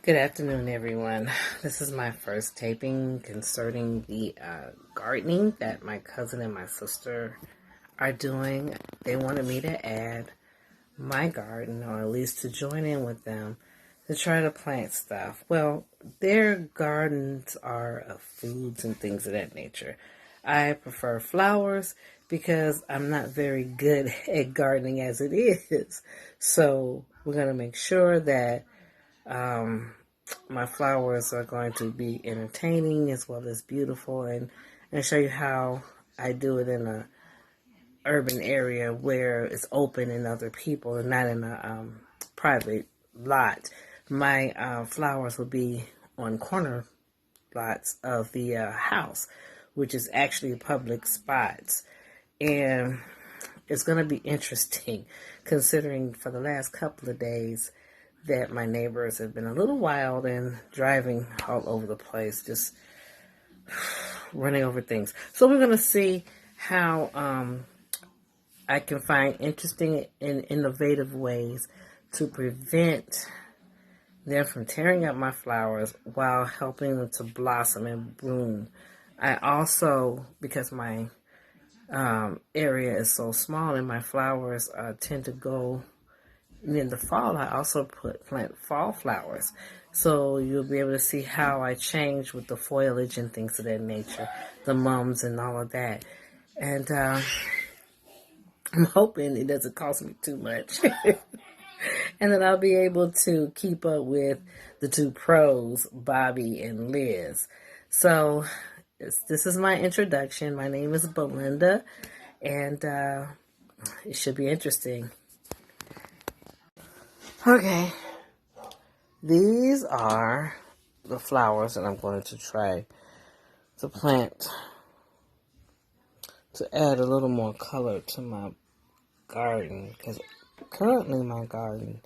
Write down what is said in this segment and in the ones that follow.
Good afternoon, everyone. This is my first taping concerning the gardening that my cousin and my sister are doing. They wanted me to add my garden, or at least to join in with them, to try to plant stuff. Well, their gardens are of foods and things of that nature. I prefer flowers because I'm not very good at gardening as it is. So we're going to make sure that my flowers are going to be entertaining as well as beautiful, and show you how I do it in a urban area where it's open and other people and not in a private lot. My flowers will be on corner lots of the house, which is actually public spots. And it's going to be interesting considering for the last couple of days that my neighbors have been a little wild and driving all over the place, just running over things. So we're going to see how I can find interesting and innovative ways to prevent them from tearing up my flowers while helping them to blossom and bloom. I also, because my area is so small and my flowers tend to go in the fall, I also plant fall flowers. So you'll be able to see how I change with the foliage and things of that nature, the mums and all of that. And I'm hoping it doesn't cost me too much. And then I'll be able to keep up with the two pros, Bobby and Liz. So this is my introduction. My name is Belinda, and it should be interesting. Okay, these are the flowers that I'm going to try to plant to add a little more color to my garden, because currently my garden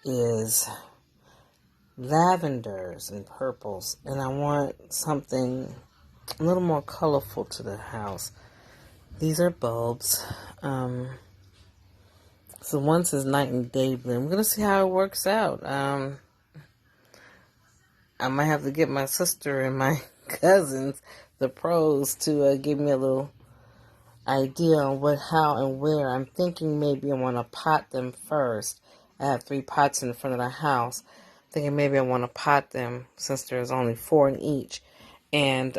is lavenders and purples, and I want something a little more colorful to the house. These are bulbs. So one says night and day bloom. We're going to see how it works out. I might have to get my sister and my cousins, the pros, to give me a little idea on what, how, and where. I'm thinking maybe I want to pot them first. I have 3 pots in front of the house. Thinking maybe I want to pot them since there's only 4 in each. And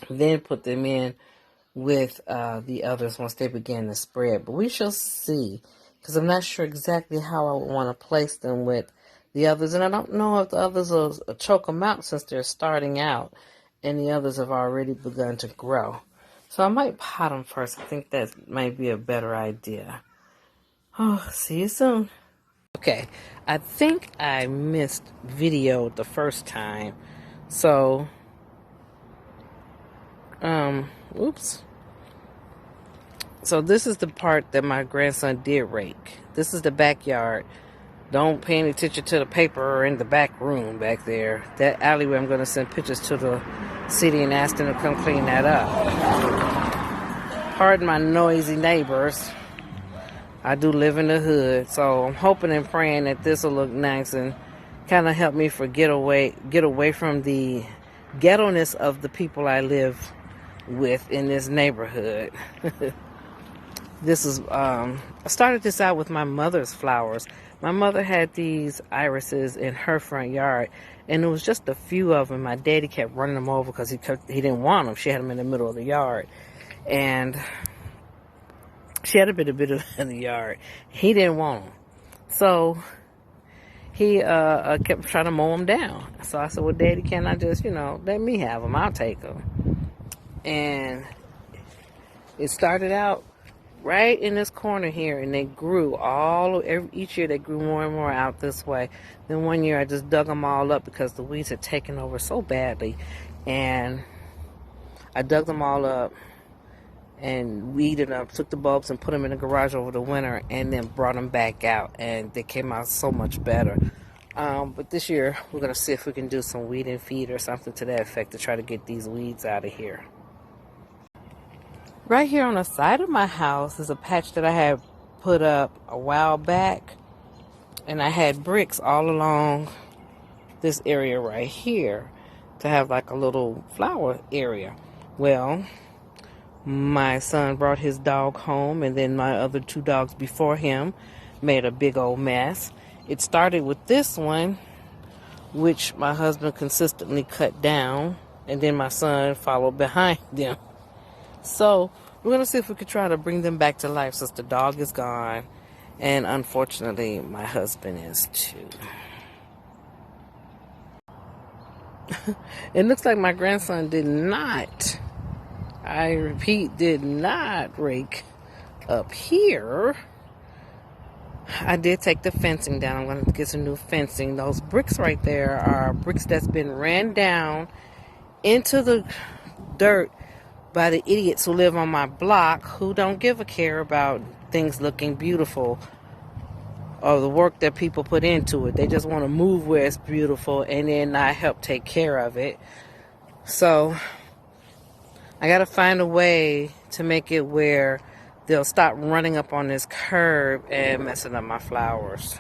then put them in with the others once they begin to spread. But we shall see, because I'm not sure exactly how I want to place them with the others. And I don't know if the others will choke them out since they're starting out and the others have already begun to grow. So I might pot them first. I think that might be a better idea. Oh, see you soon. Okay, I think I missed video the first time. So, oops. So this is the part that my grandson did rake. This is the backyard. Don't pay any attention to the paper in the back room back there. That alleyway, I'm going to send pictures to the city and ask them to come clean that up. Pardon my noisy neighbors. I do live in the hood, so I'm hoping and praying that this will look nice and kind of help me get away from the ghetto-ness of the people I live with in this neighborhood. This is, I started this out with my mother's flowers. My mother had these irises in her front yard, and it was just a few of them. My daddy kept running them over because he didn't want them. She had them in the middle of the yard, and she had a bit of in the yard. He didn't want them, so he kept trying to mow them down. So I said, well, Daddy, can I just, let me have them? I'll take them. And it started out right in this corner here, and they grew each year they grew more and more out this way. Then one year I just dug them all up because the weeds had taken over so badly, and I dug them all up and weeded them, took the bulbs and put them in the garage over the winter, and then brought them back out, and they came out so much better. But this year we're going to see if we can do some weed and feed or something to that effect to try to get these weeds out of here. Right here on the side of my house is a patch that I had put up a while back, And I had bricks all along this area right here to have like a little flower area. Well, my son brought his dog home, and then my other two dogs before him made a big old mess. It started with this one, which my husband consistently cut down, and then my son followed behind them. So we're going to see if we could try to bring them back to life since the dog is gone, and unfortunately my husband is too. It looks like my grandson did not, I repeat, did not rake up here. I did take the fencing down. I'm going to get some new fencing. Those bricks right there are bricks that's been ran down into the dirt by the idiots who live on my block, who don't give a care about things looking beautiful or the work that people put into it. They just want to move where it's beautiful and then not help take care of it. So I got to find a way to make it where they'll stop running up on this curb and messing up my flowers.